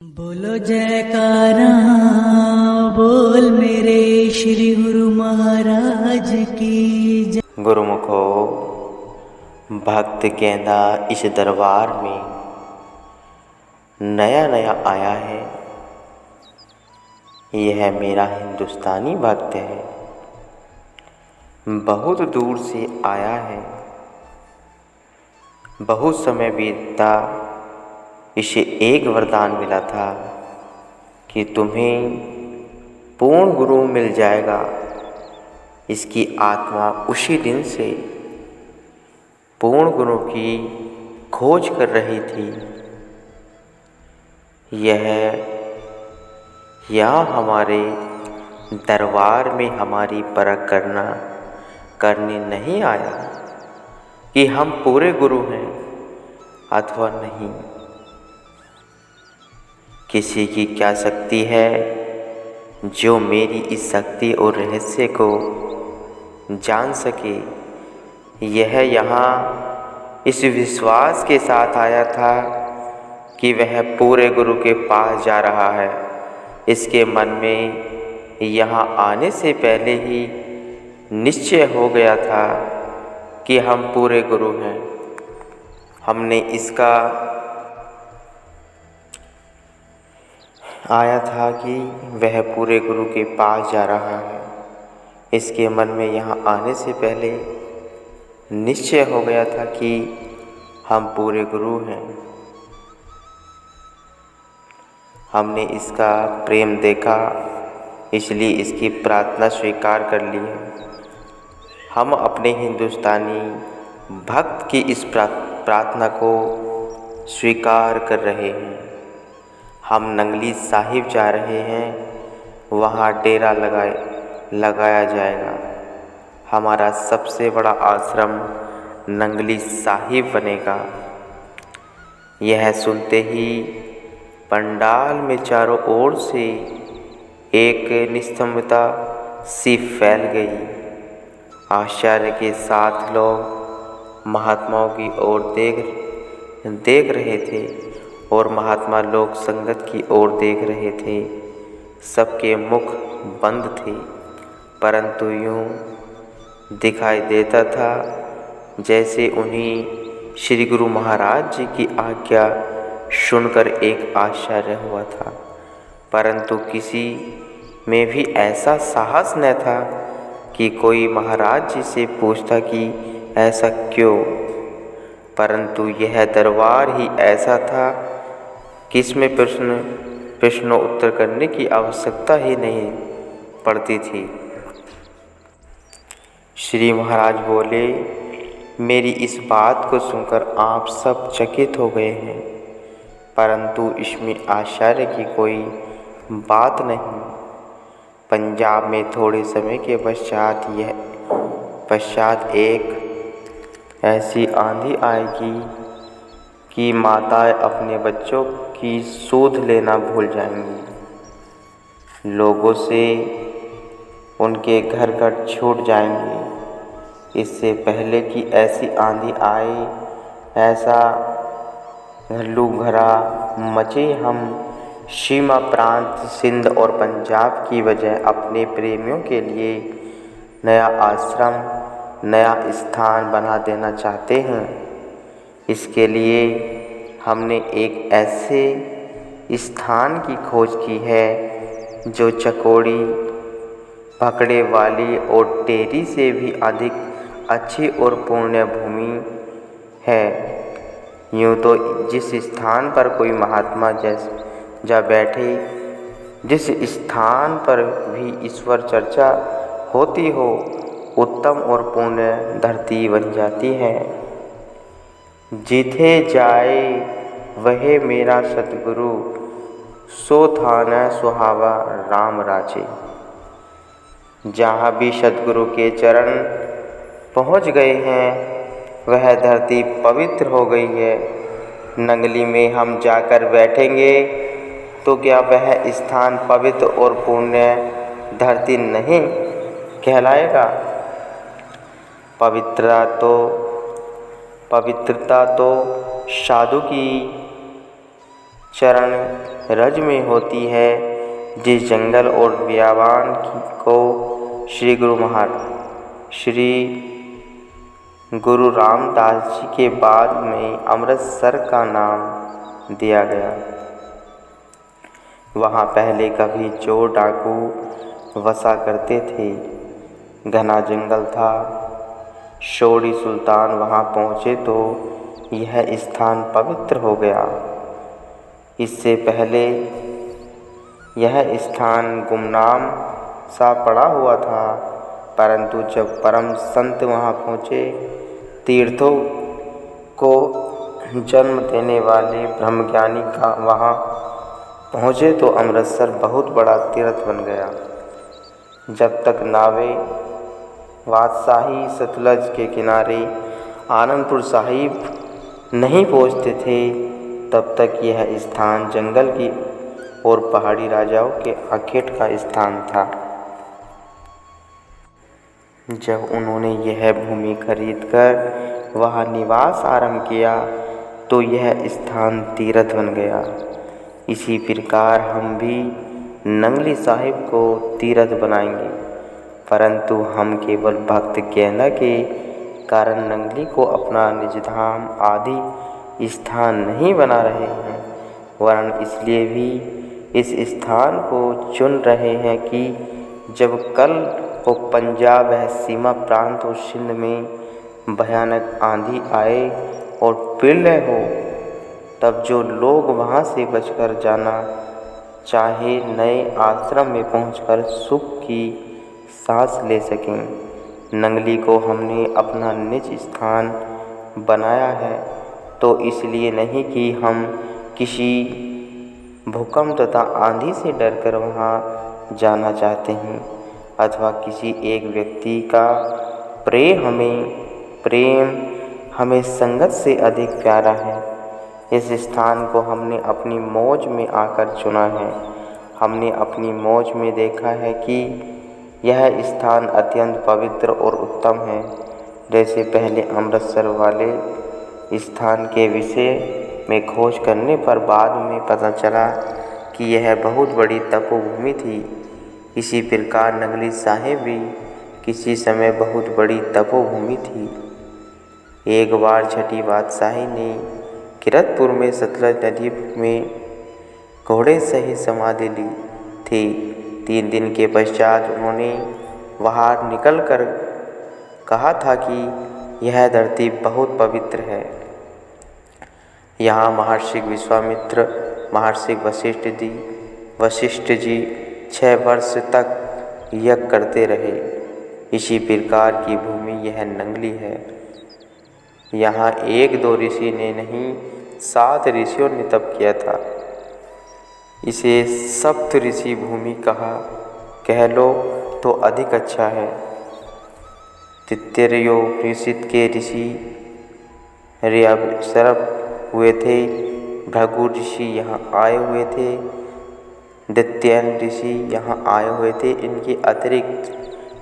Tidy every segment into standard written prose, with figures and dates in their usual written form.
बोलो जयकारा बोल मेरे श्री गुरु महाराज की जय। गुरुमुखो भक्त गेंदा इस दरबार में नया नया आया है। यह मेरा हिंदुस्तानी भक्त है, बहुत दूर से आया है। बहुत समय बीता, इसे एक वरदान मिला था कि तुम्हें पूर्ण गुरु मिल जाएगा। इसकी आत्मा उसी दिन से पूर्ण गुरु की खोज कर रही थी। यह हमारे दरबार में हमारी परख करने नहीं आया कि हम पूरे गुरु हैं अथवा नहीं। किसी की क्या शक्ति है जो मेरी इस शक्ति और रहस्य को जान सके। यह यहाँ इस विश्वास के साथ आया था कि वह पूरे गुरु के पास जा रहा है। इसके मन में यहाँ आने से पहले ही निश्चय हो गया था कि हम पूरे गुरु हैं। हमने इसका आया था कि वह पूरे गुरु के पास जा रहा है। इसके मन में यहाँ आने से पहले निश्चय हो गया था कि हम पूरे गुरु हैं। हमने इसका प्रेम देखा, इसलिए इसकी प्रार्थना स्वीकार कर ली है। हम अपने हिंदुस्तानी भक्त की इस प्रार्थना को स्वीकार कर रहे हैं। हम नंगली साहिब जा रहे हैं, वहाँ डेरा लगाया जाएगा। हमारा सबसे बड़ा आश्रम नंगली साहिब बनेगा। यह सुनते ही पंडाल में चारों ओर से एक निस्तंभता सी फैल गई। आश्चर्य के साथ लोग महात्माओं की ओर देख रहे थे और महात्मा लोग संगत की ओर देख रहे थे। सबके मुख बंद थे, परंतु यूं दिखाई देता था जैसे उन्हें श्री गुरु महाराज जी की आज्ञा सुनकर एक आश्चर्य हुआ था। परंतु किसी में भी ऐसा साहस न था कि कोई महाराज जी से पूछता कि ऐसा क्यों। परंतु यह दरबार ही ऐसा था कि इसमें प्रश्नों उत्तर करने की आवश्यकता ही नहीं पड़ती थी। श्री महाराज बोले, मेरी इस बात को सुनकर आप सब चकित हो गए हैं, परंतु इसमें आश्चर्य की कोई बात नहीं। पंजाब में थोड़े समय के पश्चात एक ऐसी आंधी आएगी कि माताएं अपने बच्चों की सूध लेना भूल जाएंगी। लोगों से उनके घर छूट जाएंगे। इससे पहले कि ऐसी आंधी आए, ऐसा घल्लू घरा मचे, हम सीमा प्रांत सिंध और पंजाब की बजाय अपने प्रेमियों के लिए नया आश्रम, नया स्थान बना देना चाहते हैं। इसके लिए हमने एक ऐसे स्थान की खोज की है जो चकोड़ी, पकड़े वाली और टेरी से भी अधिक अच्छी और पुण्य भूमि है। यूँ तो जिस स्थान पर कोई महात्मा जा बैठे, जिस स्थान पर भी ईश्वर चर्चा होती हो, उत्तम और पुण्य धरती बन जाती है। जिथे जाए वह मेरा सतगुरु, सो थान सुहावा राम राचे। जहाँ भी सतगुरु के चरण पहुँच गए हैं, वह धरती पवित्र हो गई है। नंगली में हम जाकर बैठेंगे तो क्या वह स्थान पवित्र और पुण्य धरती नहीं कहलाएगा? पवित्रता तो साधु की चरण रज में होती है। जिस जंगल और बियाबान को श्री गुरु रामदास जी के बाद में अमृतसर का नाम दिया गया। वहाँ पहले कभी चोर डाकू बसा करते थे। घना जंगल था। शोरी सुल्तान वहाँ पहुँचे तो यह स्थान पवित्र हो गया। इससे पहले यह स्थान गुमनाम सा पड़ा हुआ था, परंतु जब परम संत वहाँ पहुँचे, तीर्थों को जन्म देने वाले ब्रह्मज्ञानी का वहाँ पहुँचे तो अमृतसर बहुत बड़ा तीर्थ बन गया। जब तक नावें बादशाही सतलज के किनारे आनंदपुर साहिब नहीं पहुँचते थे, तब तक यह स्थान जंगल की और पहाड़ी राजाओं के आखेट का स्थान था। जब उन्होंने यह भूमि खरीदकर वहाँ निवास आरंभ किया तो यह स्थान तीर्थ बन गया। इसी प्रकार हम भी नंगली साहिब को तीर्थ बनाएंगे, परंतु हम केवल भक्त कहना के कारण नंगली को अपना निजधाम आदि स्थान नहीं बना रहे हैं, वरन इसलिए भी इस स्थान को चुन रहे हैं कि जब कल को पंजाब व सीमा प्रांत और सिंध में भयानक आंधी आए और प्रलय हो, तब जो लोग वहाँ से बचकर जाना चाहे नए आश्रम में पहुंचकर सुख की सांस ले सकें। नंगली को हमने अपना निज स्थान बनाया है तो इसलिए नहीं कि हम किसी भूकंप तथा आंधी से डरकर वहाँ जाना चाहते हैं, अथवा किसी एक व्यक्ति का प्रेम हमें संगत से अधिक प्यारा है। इस स्थान को हमने अपनी मौज में आकर चुना है। हमने अपनी मौज में देखा है कि यह स्थान अत्यंत पवित्र और उत्तम है। जैसे पहले अमृतसर वाले स्थान के विषय में खोज करने पर बाद में पता चला कि यह बहुत बड़ी तपोभूमि थी। इसी प्रकार नंगली साहिब भी किसी समय बहुत बड़ी तपोभूमि थी। एक बार छठी बादशाही ने किरतपुर में सतलज नदी में घोड़े सहित समाधि ली थी। 3 दिन के पश्चात उन्होंने बाहर निकलकर कहा था कि यह धरती बहुत पवित्र है। यहाँ महर्षि विश्वामित्र, महर्षि वशिष्ठ जी 6 वर्ष तक यज्ञ करते रहे। इसी प्रकार की भूमि यह नंगली है। यहाँ 1-2 ऋषि ने नहीं 7 ऋषियों ने तप किया था। इसे सप्त ऋषि भूमि कह लो तो अधिक अच्छा है। तैत्तिरीयोपनिषद के ऋषि ऋभृशर्व हुए थे। भृगु ऋषि यहाँ आए हुए थे। दैत्यायन ऋषि यहाँ आए हुए थे। इनके अतिरिक्त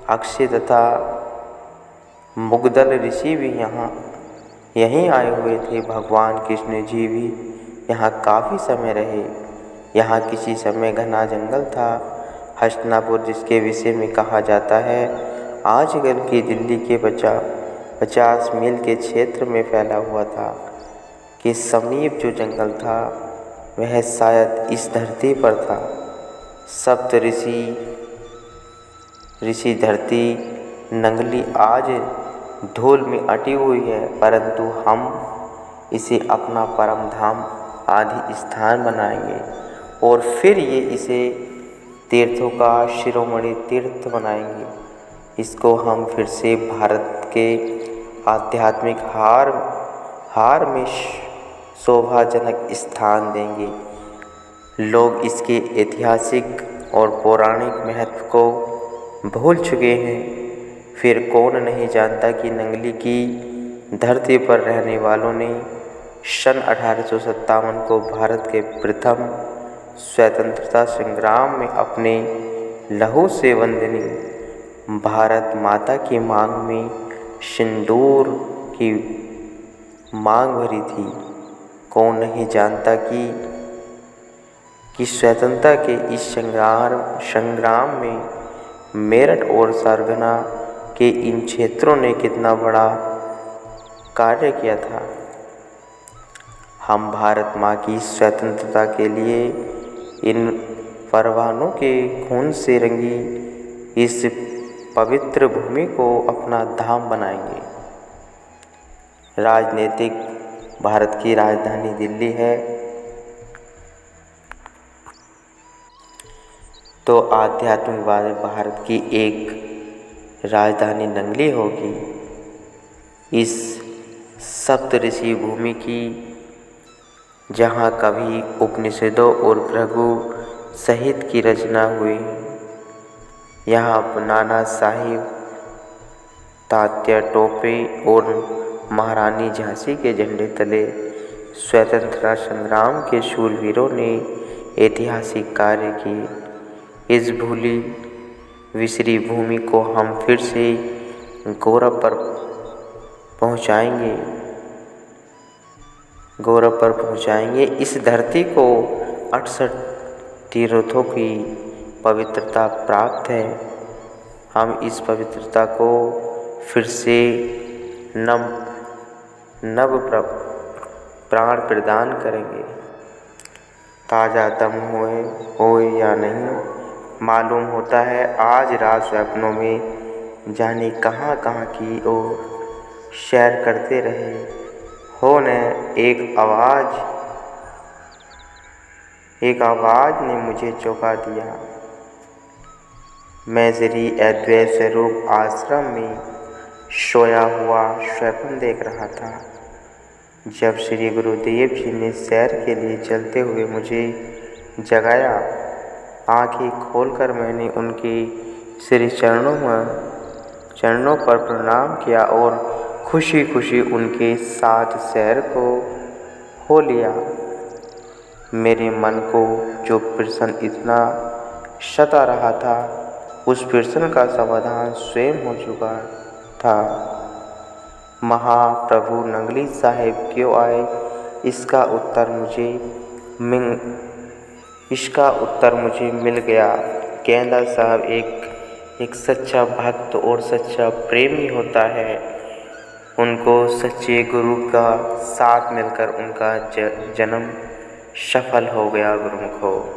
अक्षय तथा मुग्दल ऋषि भी यहीं आए हुए थे। भगवान कृष्ण जी भी यहाँ काफ़ी समय रहे। यहाँ किसी समय घना जंगल था। हस्तिनापुर, जिसके विषय में कहा जाता है आजकल की दिल्ली के 50 मील के क्षेत्र में फैला हुआ था, के समीप जो जंगल था वह शायद इस धरती पर था। सप्त ऋषि धरती नंगली आज धूल में अटी हुई है, परंतु हम इसे अपना परम धाम आदि स्थान बनाएंगे और फिर ये इसे तीर्थों का शिरोमणि तीर्थ बनाएंगे। इसको हम फिर से भारत के आध्यात्मिक हार में शोभाजनक स्थान देंगे। लोग इसके ऐतिहासिक और पौराणिक महत्व को भूल चुके हैं। फिर कौन नहीं जानता कि नंगली की धरती पर रहने वालों ने सन 1857 को भारत के प्रथम स्वतंत्रता संग्राम में अपने लहू से वंदनी भारत माता की मांग में सिंदूर की मांग भरी थी। कौन नहीं जानता कि स्वतंत्रता के इस संग्राम में मेरठ और सरगना के इन क्षेत्रों ने कितना बड़ा कार्य किया था। हम भारत माँ की स्वतंत्रता के लिए इन परवानों के खून से रंगी इस पवित्र भूमि को अपना धाम बनाएंगे। राजनीतिक भारत की राजधानी दिल्ली है, तो आध्यात्मिकवाद भारत की एक राजधानी नंगली होगी। इस सप्तऋषि भूमि की, जहाँ कभी उपनिषदों और भृगु सहित की रचना हुई, यहाँ नाना साहिब, तात्या टोपे और महारानी झांसी के झंडे तले स्वतंत्रता संग्राम के शूरवीरों ने ऐतिहासिक कार्य किए। इस भूली विसरी भूमि को हम फिर से गौरव पर पहुँचाएंगे। इस धरती को 68 तीर्थों की पवित्रता प्राप्त है। हम इस पवित्रता को फिर से नव प्राण प्रदान करेंगे। ताज़ा दम हो या नहीं मालूम होता है, आज रात स्वप्नों में जाने कहाँ कहाँ की ओर सैर करते रहे हो न। एक आवाज़ ने मुझे चौंका दिया। मैं श्री अद्वैत स्वरूप आश्रम में सोया हुआ स्वप्न देख रहा था, जब श्री गुरुदेव जी ने सैर के लिए चलते हुए मुझे जगाया। आँखें खोलकर मैंने उनके श्री चरणों पर प्रणाम किया और खुशी खुशी उनके साथ सैर को हो लिया। मेरे मन को जो प्रश्न इतना सता रहा था, उस प्रश्न का समाधान स्वयं हो चुका था। महाप्रभु नंगली साहिब क्यों आए, इसका उत्तर मुझे मिल गया। गेंदा साहब एक सच्चा भक्त और सच्चा प्रेमी होता है। उनको सच्चे गुरु का साथ मिलकर उनका जन्म सफल हो गया। गुरुमुखो।